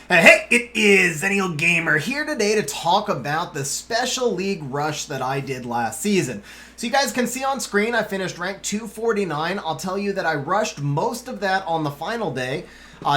Hey, it is Zennial Gamer here today to talk about the Special League rush that I did last season. So you guys can see on screen I finished rank 249. I'll tell you that I rushed most of that on the final day.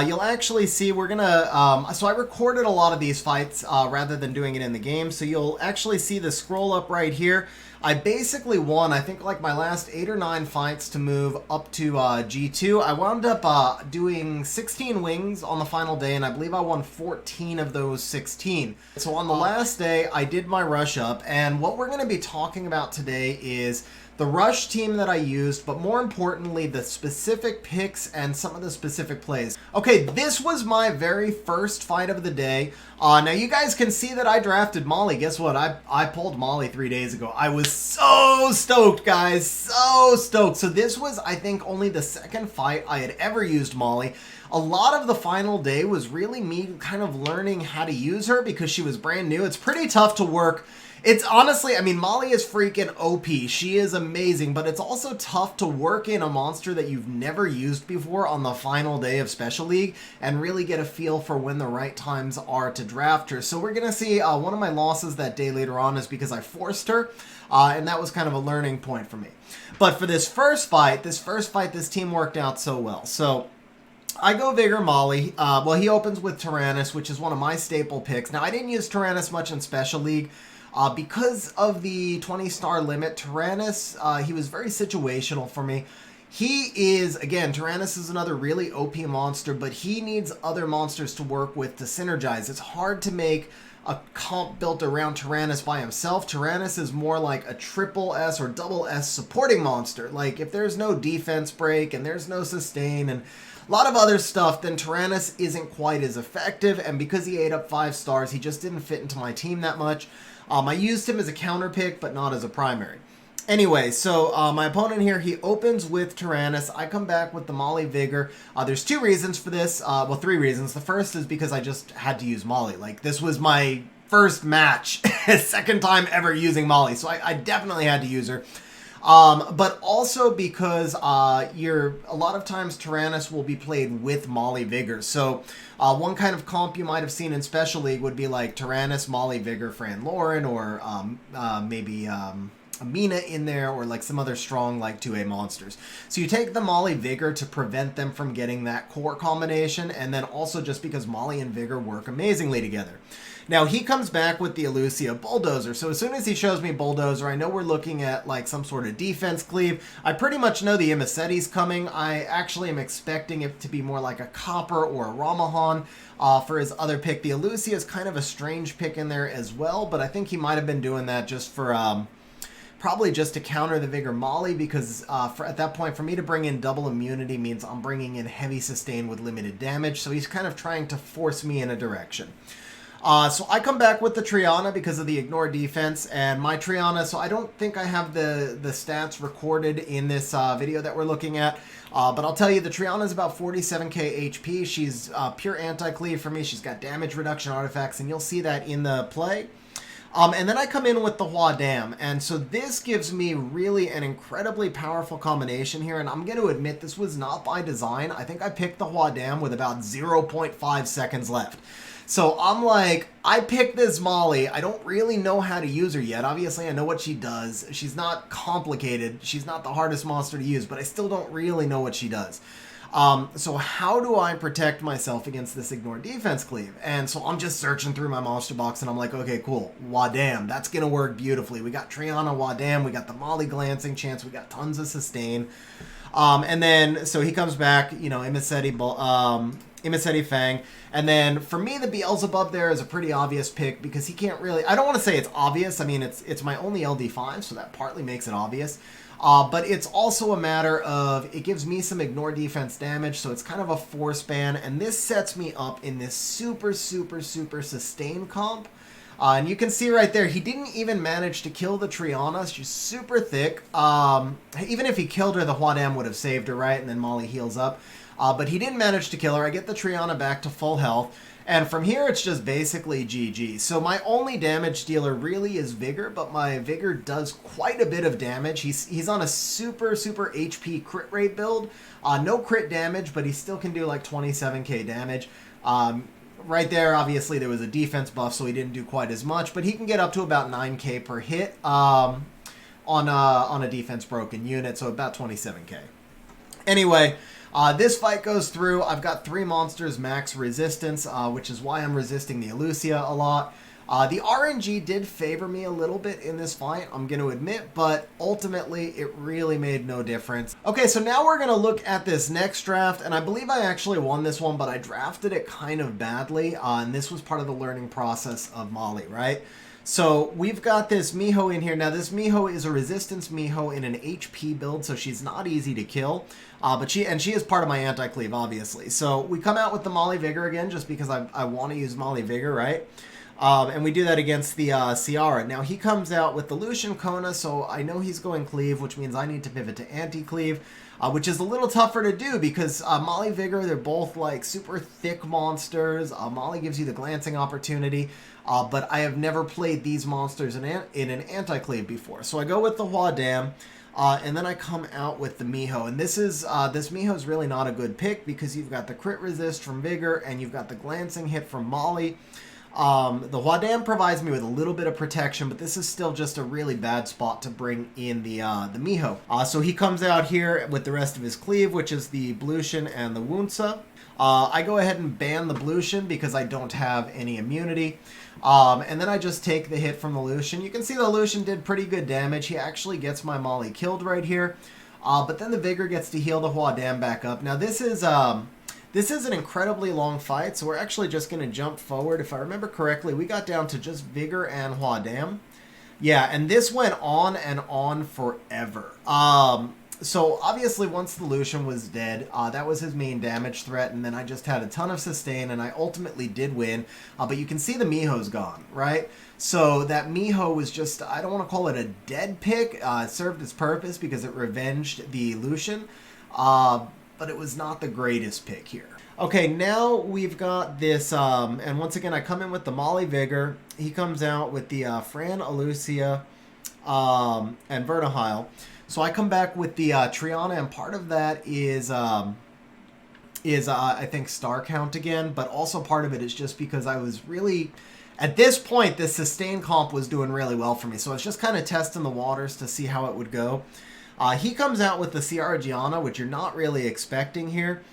You'll actually see we're gonna, so I recorded a lot of these fights rather than doing it in the game, so you'll actually see the scroll up right here. I basically won, I think, like my last 8 or 9 fights to move up to G2. I wound up doing 16 wings on the final day, and I believe I won 14 of those 16. So on the last day, I did my rush up, and what we're going to be talking about today is the rush team that I used, but more importantly, the specific picks and some of the specific plays. Okay, this was my very first fight of the day. Now you guys can see that I drafted Molly. Guess what? I pulled Molly 3 days ago. I was so stoked, guys. So stoked. So this was, I think, only the second fight I had ever used Molly. A lot of the final day was really me kind of learning how to use her because she was brand new. It's pretty tough to work. It's honestly, I mean, Molly is freaking OP. She is amazing, but it's also tough to work in a monster that you've never used before on the final day of Special League and really get a feel for when the right times are to draft her. So we're going to see one of my losses that day later on is because I forced her, and that was kind of a learning point for me. But for this fight, this team worked out so well. So I go Vigor Molly. Well, he opens with Tyrannus, which is one of my staple picks. Now, I didn't use Tyrannus much in Special League. Because of the 20-star limit, Tyrannus, he was very situational for me. He is, again, Tyrannus is another really OP monster, but he needs other monsters to work with to synergize. It's hard to make a comp built around Tyrannus by himself. Tyrannus is more like a triple S or double S supporting monster. Like, if there's no defense break and there's no sustain and a lot of other stuff, then Tyrannus isn't quite as effective, and because he ate up 5 stars, he just didn't fit into my team that much. I used him as a counter pick, but not as a primary. Anyway, so my opponent here, he opens with Tyrannus. I come back with the Molly Vigor. There's 2 reasons for this. Well, 3 reasons. The first is because I just had to use Molly. Like, this was my first match, second time ever using Molly, so I definitely had to use her. But also because a lot of times Tyrannus will be played with Molly Vigor. So one kind of comp you might have seen in Special League would be like Tyrannus, Molly Vigor, Fran Lauren, or maybe Amina in there, or like some other strong like 2A monsters. So you take the Molly Vigor to prevent them from getting that core combination, and then also just because Molly and Vigor work amazingly together. Now, he comes back with the Elucia Bulldozer, so as soon as he shows me Bulldozer, I know we're looking at like some sort of defense cleave. I pretty much know the Imisetti's coming. I actually am expecting it to be more like a Copper or a Ramahan for his other pick. The Elucia is kind of a strange pick in there as well, but I think he might have been doing that just for probably just to counter the Vigor Molly, because at that point, for me to bring in double immunity means I'm bringing in heavy sustain with limited damage, so he's kind of trying to force me in a direction. So I come back with the Triana because of the ignore defense, and my Triana, so I don't think I have the stats recorded in this video that we're looking at, but I'll tell you the Triana is about 47k HP. She's pure anti-cleave for me. She's got damage reduction artifacts, and you'll see that in the play. And then I come in with the Hua Dam, and so this gives me really an incredibly powerful combination here, and I'm going to admit this was not by design. I think I picked the Hua Dam with about 0.5 seconds left. So I'm like, I picked this Molly. I don't really know how to use her yet. Obviously, I know what she does. She's not complicated. She's not the hardest monster to use, but I still don't really know what she does. So how do I protect myself against this ignore defense cleave? And so I'm just searching through my monster box, and I'm like, okay, cool. Wadam, that's going to work beautifully. We got Triana, Wadam, we got the Molly glancing chance, we got tons of sustain. And then, so he comes back, you know, Imisetti Fang. And then for me, the Beelzebub there is a pretty obvious pick because he can't really, I don't want to say it's obvious. I mean, it's my only LD5, so that partly makes it obvious. But it's also a matter of, it gives me some ignore defense damage, so it's kind of a force ban, and this sets me up in this super sustain comp. And you can see right there, he didn't even manage to kill the Triana. She's super thick. Even if he killed her, the Huadam would have saved her, right? And then Molly heals up. But he didn't manage to kill her. I get the Triana back to full health. And from here, it's just basically GG. So my only damage dealer really is Vigor, but my Vigor does quite a bit of damage. He's on a super HP crit rate build. No crit damage, but he still can do like 27k damage. right there, obviously, there was a defense buff, so he didn't do quite as much, but he can get up to about 9k per hit on a defense broken unit, so about 27k. Anyway, this fight goes through. I've got 3 monsters max resistance, which is why I'm resisting the Elucia a lot. The RNG did favor me a little bit in this fight, I'm going to admit, but ultimately it really made no difference. Okay, so now we're going to look at this next draft, and I believe I actually won this one, but I drafted it kind of badly, and this was part of the learning process of Molly, right? So we've got this Miho in here. Now this Miho is a resistance Miho in an HP build, so she's not easy to kill. But she is part of my anti-cleave, obviously. So we come out with the Molly Vigor again, just because I want to use Molly Vigor, right? And we do that against the Ciara. Now he comes out with the Lucian Kona, so I know he's going cleave, which means I need to pivot to anti-cleave, which is a little tougher to do because Molly Vigor, they're both like super thick monsters. Molly gives you the glancing opportunity, but I have never played these monsters in an anti-cleave before. So I go with the Hua Dam. And then I come out with the Miho, and this Miho is really not a good pick because you've got the crit resist from Vigor and you've got the glancing hit from Molly. The Hua Dam provides me with a little bit of protection, but this is still just a really bad spot to bring in the Miho. So he comes out here with the rest of his cleave, which is the Blution and the Wunsa. I go ahead and ban the Blution because I don't have any immunity. And then I just take the hit from the Lucian. You can see the Lucian did pretty good damage. He actually gets my Molly killed right here. But then the Vigor gets to heal the Hua Dam back up. Now this is an incredibly long fight, so we're actually just going to jump forward. If I remember correctly, we got down to just Vigor and Hua Dam. Yeah, and this went on and on forever. So obviously once the Lucian was dead, that was his main damage threat, and then I just had a ton of sustain, and I ultimately did win. But you can see the Miho's gone, right? So that Miho was just, I don't want to call it a dead pick. It served its purpose because it revenged the Lucian, but it was not the greatest pick here. Okay, now we've got this, and once again I come in with the Molly Vigor. He comes out with the Fran, Elucia, and Vertihile. So I come back with the Triana, and part of that is I think star count again, but also part of it is just because I was really, at this point, this sustain comp was doing really well for me. So I was just kind of testing the waters to see how it would go. He comes out with the Ciara Giana, which you're not really expecting here.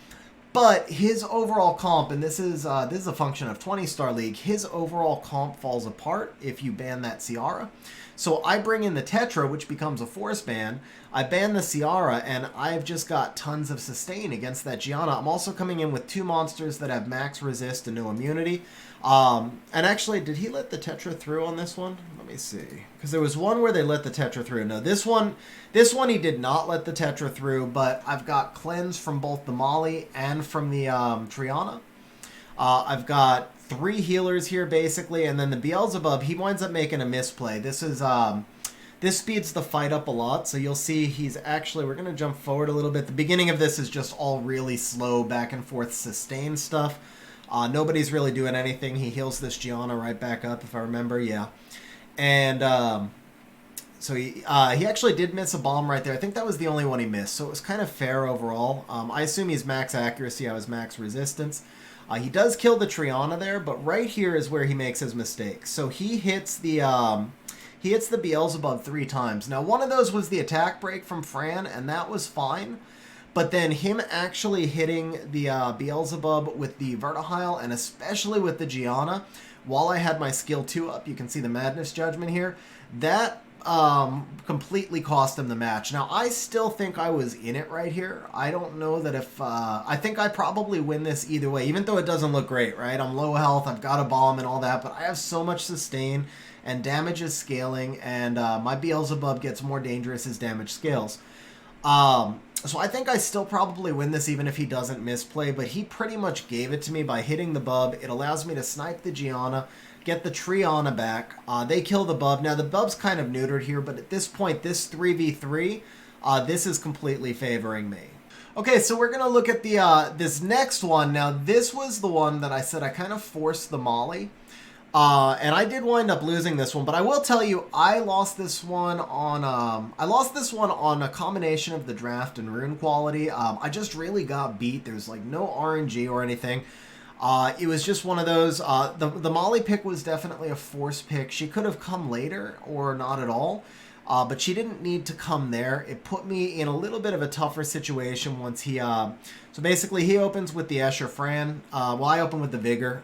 But his overall comp, and this is a function of 20-star league, his overall comp falls apart if you ban that Ciara. So I bring in the Tetra, which becomes a force ban. I ban the Ciara, and I've just got tons of sustain against that Giana. I'm also coming in with 2 monsters that have max resist and no immunity. And actually, did he let the Tetra through on this one? Let me see. Because there was one where they let the Tetra through. No, this one he did not let the Tetra through, but I've got cleanse from both the Molly and from the Triana. I've got 3 healers here, basically, and then the Beelzebub, he winds up making a misplay. This speeds the fight up a lot, so you'll see he's actually, we're going to jump forward a little bit. The beginning of this is just all really slow back and forth sustain stuff. Nobody's really doing anything. He heals this Giana right back up, if I remember, yeah. And so he actually did miss a bomb right there. I think that was the only one he missed, so it was kind of fair overall. I assume he's max accuracy, I was max resistance. He does kill the Triana there, but right here is where he makes his mistake. So he hits the Beelzebub 3 times. Now, one of those was the attack break from Fran, and that was fine. But then him actually hitting the Beelzebub with the Vertihile, and especially with the Giana, while I had my skill 2 up, you can see the Madness Judgment here, that completely cost him the match. Now, I still think I was in it right here. I don't know that if... I think I probably win this either way, even though it doesn't look great, right? I'm low health, I've got a bomb and all that, but I have so much sustain, and damage is scaling, and my Beelzebub gets more dangerous as damage scales. So I think I still probably win this even if he doesn't misplay, but he pretty much gave it to me by hitting the Bub. It allows me to snipe the Giana, get the Triana back. They kill the Bub. Now, the Bub's kind of neutered here, but at this point, this 3v3, this is completely favoring me. Okay, so we're going to look at the this next one. Now, this was the one that I said I kind of forced the Molly. And I did wind up losing this one, but I will tell you, I lost this one on a combination of the draft and rune quality. I just really got beat. There's like no RNG or anything. It was just one of those. The Molly pick was definitely a force pick. She could have come later or not at all, but she didn't need to come there. It put me in a little bit of a tougher situation once he... so basically, he opens with the Escher Fran. Well, I open with the Vigor.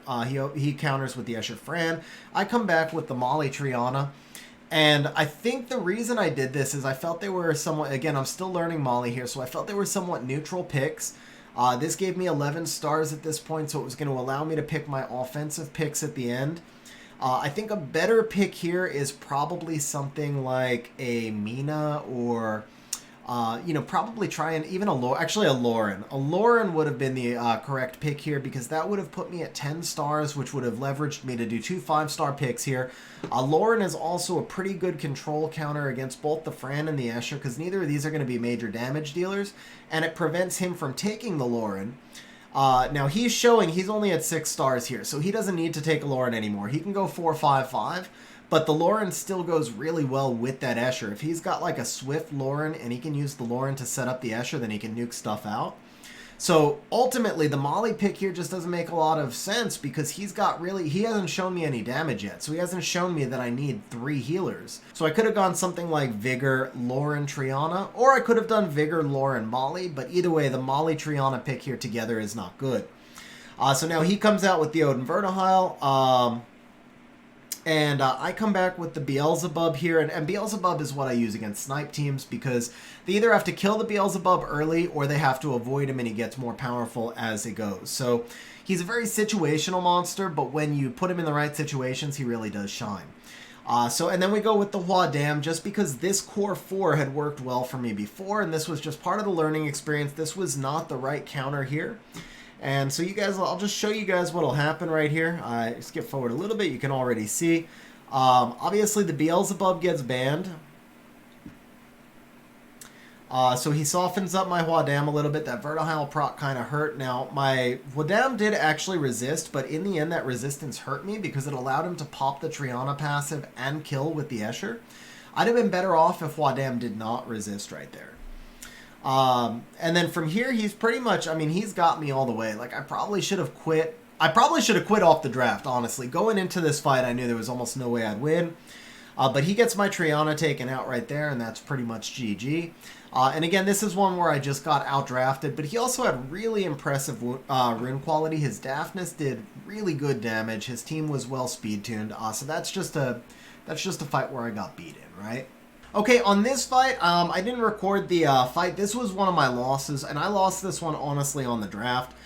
He counters with the Escher Fran. I come back with the Molly Triana. And I think the reason I did this is I felt they were somewhat... Again, I'm still learning Molly here, so I felt they were somewhat neutral picks. This gave me 11 stars at this point, so it was going to allow me to pick my offensive picks at the end. I think a better pick here is probably something like a Mina or, probably try and even a Lauren. A Lauren would have been the correct pick here because that would have put me at 10 stars, which would have leveraged me to do 2 5-star picks here. Lauren is also a pretty good control counter against both the Fran and the Escher because neither of these are going to be major damage dealers, and it prevents him from taking the Lauren. Now he's showing he's only at 6 stars here, so he doesn't need to take a Lauren anymore. He can go 4-5-5, but the Lauren still goes really well with that Escher. If he's got like a Swift Lauren and he can use the Lauren to set up the Escher, then he can nuke stuff out. So ultimately, the Molly pick here just doesn't make a lot of sense because he hasn't shown me any damage yet. So he hasn't shown me that I need 3 healers. So I could have gone something like Vigor, Lauren, Triana, or I could have done Vigor, Lauren, Molly. But either way, the Molly Triana pick here together is not good. So now he comes out with the Odin Vertihile. And I come back with the Beelzebub here, and Beelzebub is what I use against snipe teams because they either have to kill the Beelzebub early or they have to avoid him and he gets more powerful as it goes. So he's a very situational monster, but when you put him in the right situations, he really does shine. And then we go with the Hua Dam just because this core 4 had worked well for me before, and this was just part of the learning experience. This was not the right counter here. And so you guys, I'll just show you guys what will happen right here. I skip forward a little bit. You can already see. Obviously, the Beelzebub gets banned. So he softens up my Huadam a little bit. That Vertihile proc kind of hurt. Now, my Huadam did actually resist, but in the end, that resistance hurt me because it allowed him to pop the Triana passive and kill with the Escher. I'd have been better off if Huadam did not resist right there. And then from here, he's pretty much, he's got me all the way. Like, I probably should have quit. I probably should have quit off the draft, honestly. Going into this fight, I knew there was almost no way I'd win. But he gets my Triana taken out right there, and that's pretty much GG. And again, this is one where I just got outdrafted, but he also had really impressive rune quality. His Daphnis did really good damage. His team was well speed-tuned. So that's just a fight where I got beaten, right? Okay, on this fight, I didn't record the fight. This was one of my losses, and I lost this one, honestly, on the draft.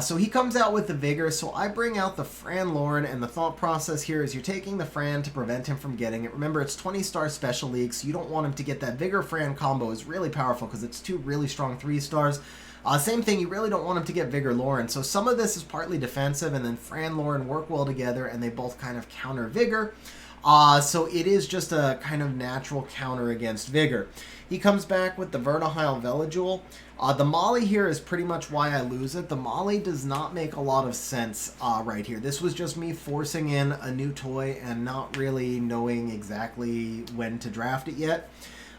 So he comes out with the Vigor, so I bring out the Fran Lauren, and the thought process here is you're taking the Fran to prevent him from getting it. Remember, it's 20-star Special League, so you don't want him to get that Vigor Fran combo. Is really powerful because it's 2 really strong 3-stars. Same thing, you really don't want him to get Vigor Lauren. So some of this is partly defensive, and then Fran Lauren work well together, and they both kind of counter Vigor. So it is just a kind of natural counter against Vigor. He comes back with the Vertihile Veligul. The Molly here is pretty much why I lose it. The Molly does not make a lot of sense right here. This was just me forcing in a new toy and not really knowing exactly when to draft it yet.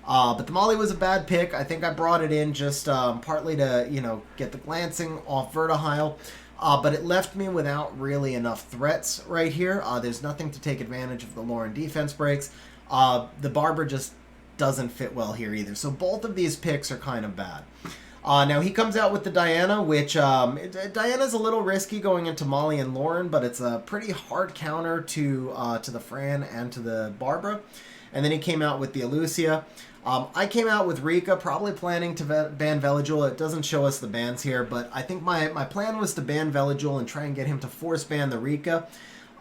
But the Molly was a bad pick. I think I brought it in just partly to, get the glancing off Vertihile. But it left me without really enough threats right here. There's nothing to take advantage of the Lauren defense breaks. The Barber just doesn't fit well here either. So both of these picks are kind of bad. Now he comes out with the Diana, which Diana's a little risky going into Molly and Lauren, but it's a pretty hard counter to the Fran and to the Barbara. And then he came out with the Elucia. I came out with Rika, probably planning to ban Veligul. It doesn't show us the bans here, but I think my plan was to ban Veligul and try and get him to force ban the Rika,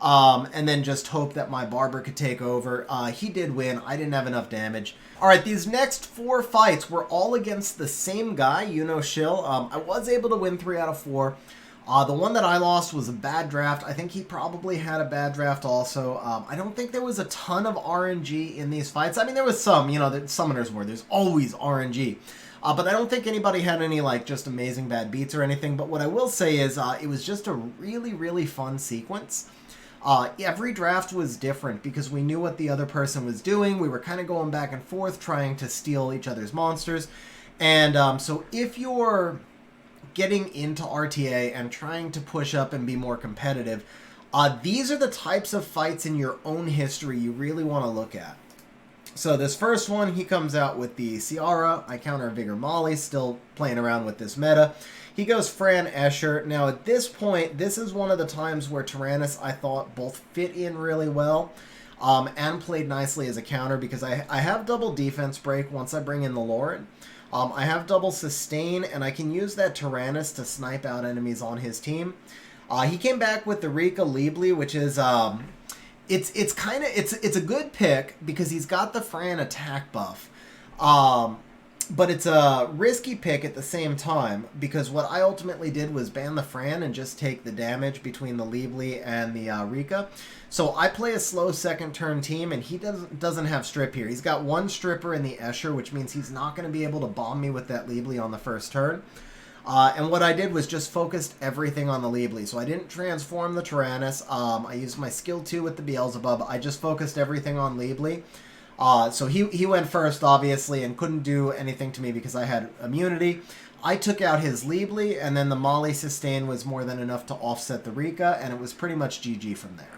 and then just hope that my Barber could take over. He did win. I didn't have enough damage. All right, these next 4 fights were all against the same guy, Shill. I was able to win 3 out of 4. The one that I lost was a bad draft. I think he probably had a bad draft also. I don't think there was a ton of RNG in these fights. There was some, the summoners were. There's always RNG. But I don't think anybody had any, just amazing bad beats or anything. But what I will say is it was just a really, really fun sequence. Every draft was different because we knew what the other person was doing. We were kind of going back and forth trying to steal each other's monsters. And so if you're getting into RTA and trying to push up and be more competitive, these are the types of fights in your own history you really want to look at. So this first one, he comes out with the Ciara. I counter Vigor Molly, still playing around with this meta. He goes Fran Escher. Now at this point, this is one of the times where Tyrannus, I thought, both fit in really well and played nicely as a counter, because I have double defense break once I bring in the Lauren. I have double sustain, and I can use that Tyrannus to snipe out enemies on his team. He came back with the Rika Liebly, which is it's a good pick because he's got the Fran attack buff. But it's a risky pick at the same time, because what I ultimately did was ban the Fran and just take the damage between the Liebly and the Rika. So I play a slow second turn team, and he doesn't have strip here. He's got one stripper in the Escher, which means he's not going to be able to bomb me with that Liebly on the first turn. And what I did was just focused everything on the Liebly. So I didn't transform the Tyrannus. I used my skill 2 with the Beelzebub. I just focused everything on Liebly. So he went first, obviously, and couldn't do anything to me because I had immunity. I took out his Liebly, and then the Molly sustain was more than enough to offset the Rika, and it was pretty much GG from there.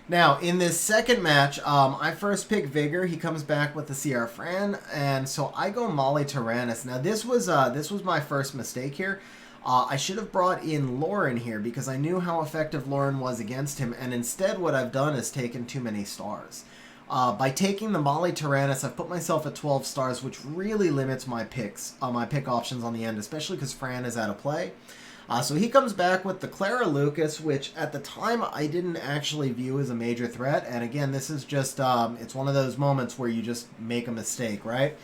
Now, in this second match, I first pick Vigor. He comes back with the CR Fran, and so I go Molly Tyrannus. Now, this was my first mistake here. I should have brought in Lauren here because I knew how effective Lauren was against him, and instead what I've done is taken too many stars. By taking the Molly Tyrannus, I've put myself at 12 stars, which really limits my picks, my pick options on the end, especially because Fran is out of play. So he comes back with the Clara Lucas, which at the time I didn't actually view as a major threat. And again, this is just, it's one of those moments where you just make a mistake, right?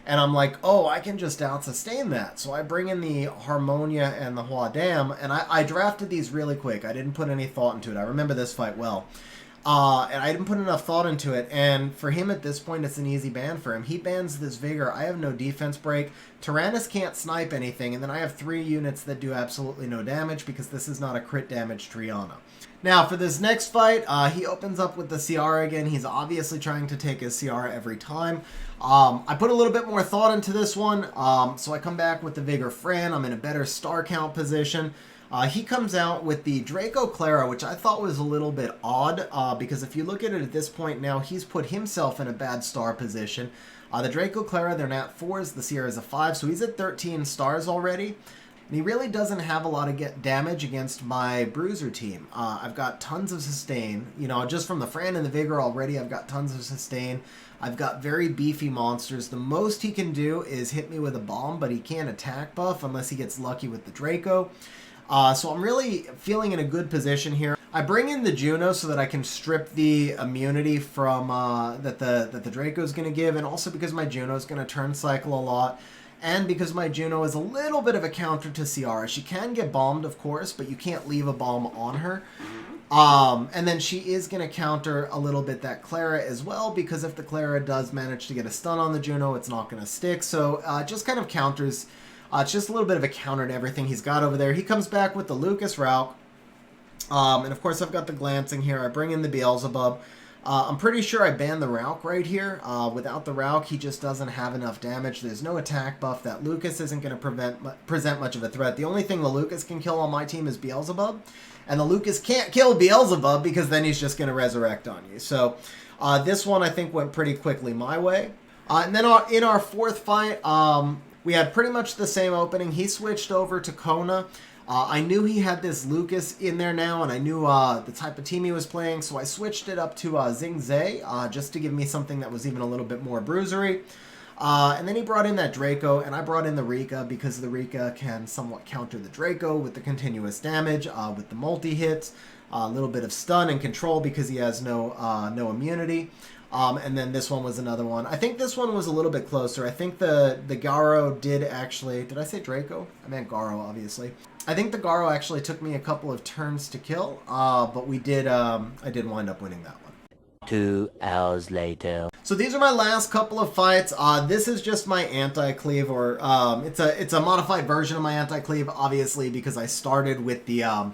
And I'm like, oh, I can just out-sustain that. So I bring in the Harmonia and the Hua Dam, and I drafted these really quick. I didn't put any thought into it. I remember this fight well. And I didn't put enough thought into it, and for him at this point, it's an easy ban for him. He bans this Vigor. I have no defense break. Tyrannus can't snipe anything, and then I have 3 units that do absolutely no damage because this is not a crit damage Triana. Now, for this next fight, he opens up with the Ciara again. He's obviously trying to take his Ciara every time. I put a little bit more thought into this one, so I come back with the Vigor Fran. I'm in a better star count position. He comes out with the Draco Clara, which I thought was a little bit odd, because if you look at it at this point now, he's put himself in a bad star position. The Draco Clara, they're nat 4s, the Sierra is a 5, so he's at 13 stars already. And he really doesn't have a lot of damage against my Bruiser team. I've got tons of sustain. You know, just from the Fran and the Vigor already, I've got tons of sustain. I've got very beefy monsters. The most he can do is hit me with a bomb, but he can't attack buff unless he gets lucky with the Draco. So I'm really feeling in a good position here. I bring in the Juno so that I can strip the immunity from that the Draco is going to give, and also because my Juno is going to turn cycle a lot, and because my Juno is a little bit of a counter to Ciara. She can get bombed, of course, but you can't leave a bomb on her. And then she is going to counter a little bit that Clara as well, because if the Clara does manage to get a stun on the Juno, it's not going to stick. So it just kind of counters. It's just a little bit of a counter to everything he's got over there. He comes back with the Lucas Rauk. And of course I've got the Glancing here. I bring in the Beelzebub. I'm pretty sure I banned the Rauk right here. Without the Rauk, he just doesn't have enough damage. There's no attack buff. That Lucas isn't going to present much of a threat. The only thing the Lucas can kill on my team is Beelzebub. And the Lucas can't kill Beelzebub because then he's just going to resurrect on you. So this one I think went pretty quickly my way. And then in our fourth fight, we had pretty much the same opening. He switched over to Kona. I knew he had this Lucas in there now, and I knew the type of team he was playing, so I switched it up to Xingzai, just to give me something that was even a little bit more bruisery. And then he brought in that Draco, and I brought in the Rika, because the Rika can somewhat counter the Draco with the continuous damage, with the multi-hits, a little bit of stun and control because he has no immunity. And then this one was another one. I think this one was a little bit closer. I think the Garo did actually... Did I say Draco? I meant Garo, obviously. I think the Garo actually took me a couple of turns to kill, but we did... I did wind up winning that one. 2 hours later. So these are my last couple of fights. This is just my anti-cleave, or it's a modified version of my anti-cleave, obviously, because I started with the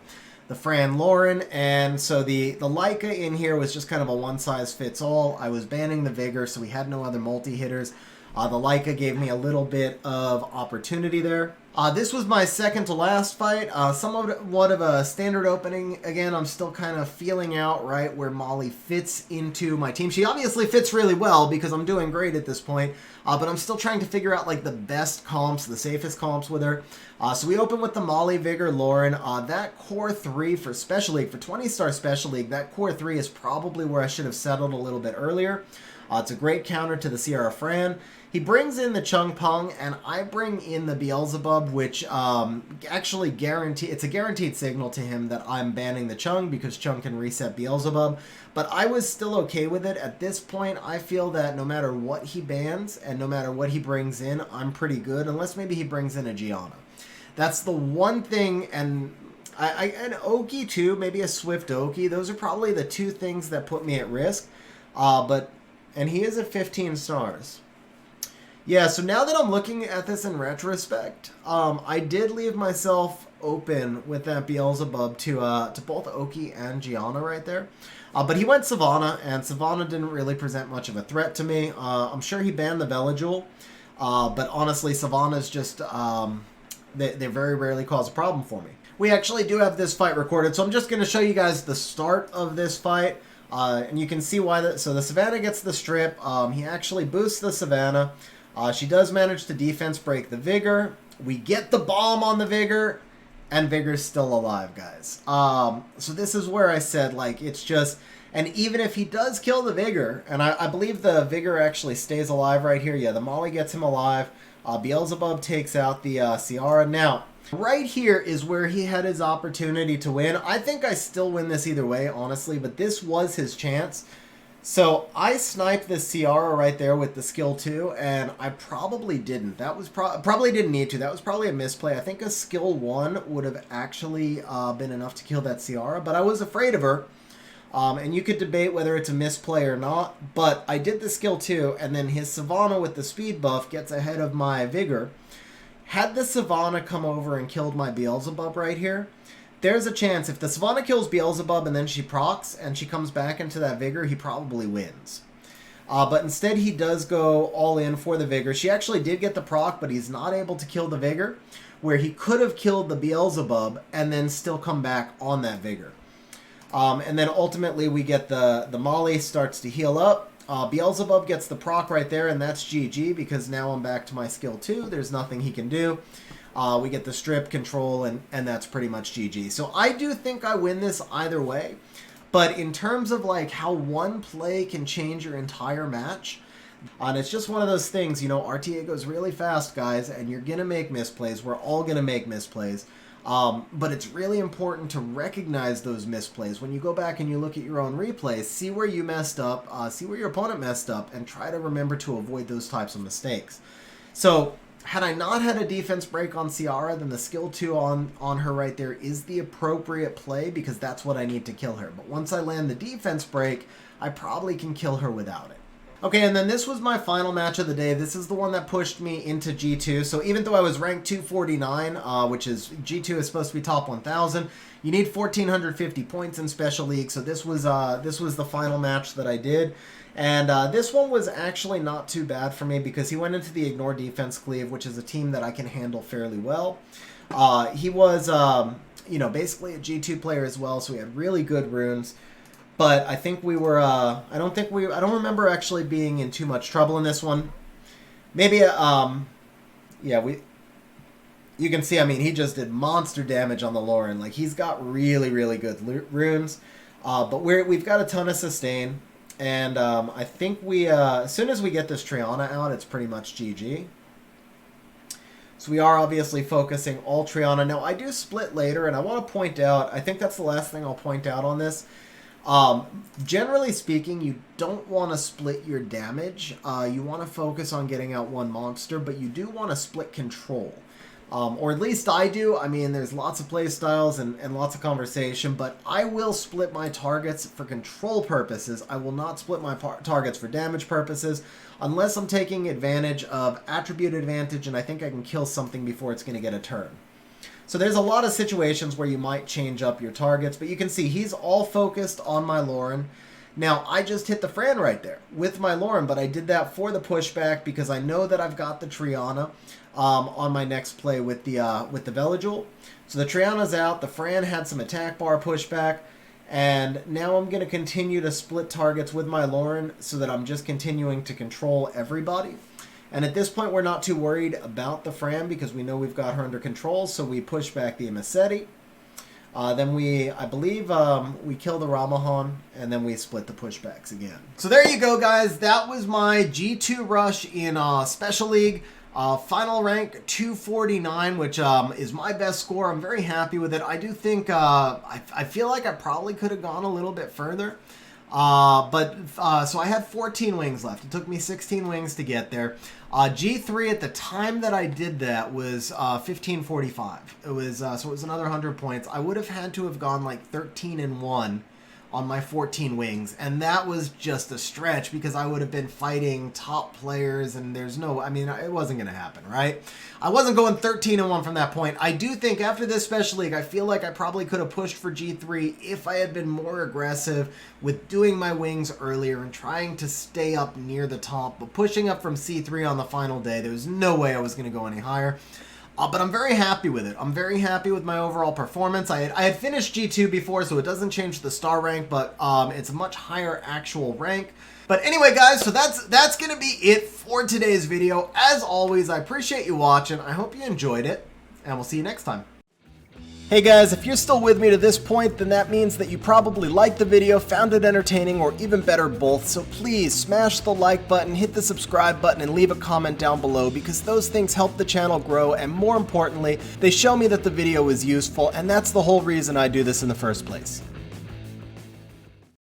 Fran Lauren, and so the Leica in here was just kind of a one-size-fits-all. I was banning the Vigor, so we had no other multi-hitters. The Leica gave me a little bit of opportunity there. This was my second to last fight. Somewhat of a standard opening. Again, I'm still kind of feeling out, right, where Molly fits into my team. She obviously fits really well because I'm doing great at this point. But I'm still trying to figure out, like, the best comps, the safest comps with her. So we open with the Molly, Vigor, Lauren. That core 3 for Special League, for 20-star Special League, that core 3 is probably where I should have settled a little bit earlier. It's a great counter to the Sierra Fran. He brings in the Chung Peng, and I bring in the Beelzebub, which actually it's a guaranteed signal to him that I'm banning the Chung because Chung can reset Beelzebub. But I was still okay with it. At this point, I feel that no matter what he bans and no matter what he brings in, I'm pretty good, unless maybe he brings in a Giana. That's the one thing, and an Oki too, maybe a Swift Oki. Those are probably the two things that put me at risk. And he is at 15 stars. Yeah, so now that I'm looking at this in retrospect, I did leave myself open with that Beelzebub to both Oki and Giana right there. But he went Savannah, and Savannah didn't really present much of a threat to me. I'm sure he banned the Veligil, but honestly, Savannah's just, they very rarely cause a problem for me. We actually do have this fight recorded, so I'm just going to show you guys the start of this fight. And you can see why. So the Savannah gets the strip. He actually boosts the Savannah. She does manage to defense break the Vigor. We get the bomb on the Vigor, and Vigor's still alive, guys. So this is where I said, like, it's just... And even if he does kill the Vigor, and I believe the Vigor actually stays alive right here. Yeah, the Molly gets him alive. Beelzebub takes out the Ciara. Now, right here is where he had his opportunity to win. I think I still win this either way, honestly, but this was his chance. So I sniped the Ciara right there with the skill 2, and I probably didn't. That was probably didn't need to. That was probably a misplay. I think a skill 1 would have actually been enough to kill that Ciara, but I was afraid of her. And you could debate whether it's a misplay or not, but I did the skill 2, and then his Savannah with the speed buff gets ahead of my Vigor. Had the Savannah come over and killed my Beelzebub right here, there's a chance if the Savannah kills Beelzebub and then she procs and she comes back into that Vigor, he probably wins. But instead he does go all in for the Vigor. She actually did get the proc, but he's not able to kill the Vigor, where he could have killed the Beelzebub and then still come back on that Vigor. And then ultimately we get the Molly starts to heal up. Beelzebub gets the proc right there, and that's GG because now I'm back to my skill 2. There's nothing he can do. We get the strip control, and that's pretty much GG. So I do think I win this either way. But in terms of like how one play can change your entire match, and it's just one of those things, you know, RTA goes really fast, guys, and you're going to make misplays. We're all going to make misplays. But it's really important to recognize those misplays. When you go back and you look at your own replays, see where you messed up, see where your opponent messed up, and try to remember to avoid those types of mistakes. So had I not had a defense break on Ciara, then the skill 2 on her right there is the appropriate play because that's what I need to kill her. But once I land the defense break, I probably can kill her without it. Okay, and then this was my final match of the day. This is the one that pushed me into G2. So even though I was ranked 249, which is G2 is supposed to be top 1,000, you need 1,450 points in Special League. So this was the final match that I did. And this one was actually not too bad for me because he went into the Ignore Defense Cleave, which is a team that I can handle fairly well. He was, you know, basically a G2 player as well, so he had really good runes. But I think we were, I don't remember actually being in too much trouble in this one. Maybe, yeah, you can see, I mean, he just did monster damage on the Lauren. Like, he's got really, really good runes. But we've got a ton of sustain. And I think as soon as we get this Triana out, it's pretty much GG. So we are obviously focusing all Triana. Now, I do split later, and I want to point out, I think that's the last thing I'll point out on this. Generally speaking, you don't want to split your damage. You want to focus on getting out one monster, but you do want to split control. Or at least I do. I mean, there's lots of play styles and lots of conversation, but I will split my targets for control purposes. I will not split my targets for damage purposes unless I'm taking advantage of attribute advantage and I think I can kill something before it's going to get a turn. So there's a lot of situations where you might change up your targets, but you can see he's all focused on my Lauren. Now, I just hit the Fran right there with my Lauren, but I did that for the pushback because I know that I've got the Triana on my next play with the Veligil. So the Triana's out, the Fran had some attack bar pushback, and now I'm going to continue to split targets with my Lauren so that I'm just continuing to control everybody. And at this point, we're not too worried about the Fran because we know we've got her under control, so we push back the Amisetti. Then I believe we kill the Ramahan, and then we split the pushbacks again. So there you go, guys. That was my G2 rush in Special League. Final rank 249, which is my best score. I'm very happy with it. I do think, I feel like I probably could have gone a little bit further. So I had 14 wings left. It took me 16 wings to get there. G3 at the time that I did that was 1545. It was so it was another 100 points. I would have had to have gone like 13-1 on my 14 wings, and that was just a stretch because I would have been fighting top players, and there's no, I mean, it wasn't going to happen, right? I wasn't going 13-1 from that point. I do think after this Special League, I feel like I probably could have pushed for G3 if I had been more aggressive with doing my wings earlier and trying to stay up near the top, but pushing up from C3 on the final day, there was no way I was going to go any higher. But I'm very happy with it. I'm very happy with my overall performance. I had finished G2 before, so it doesn't change the star rank, but it's a much higher actual rank. But anyway, guys, so that's going to be it for today's video. As always, I appreciate you watching. I hope you enjoyed it, and we'll see you next time. Hey guys, if you're still with me to this point, then that means that you probably liked the video, found it entertaining, or even better, both. So please smash the like button, hit the subscribe button, and leave a comment down below because those things help the channel grow, and more importantly, they show me that the video is useful, and that's the whole reason I do this in the first place.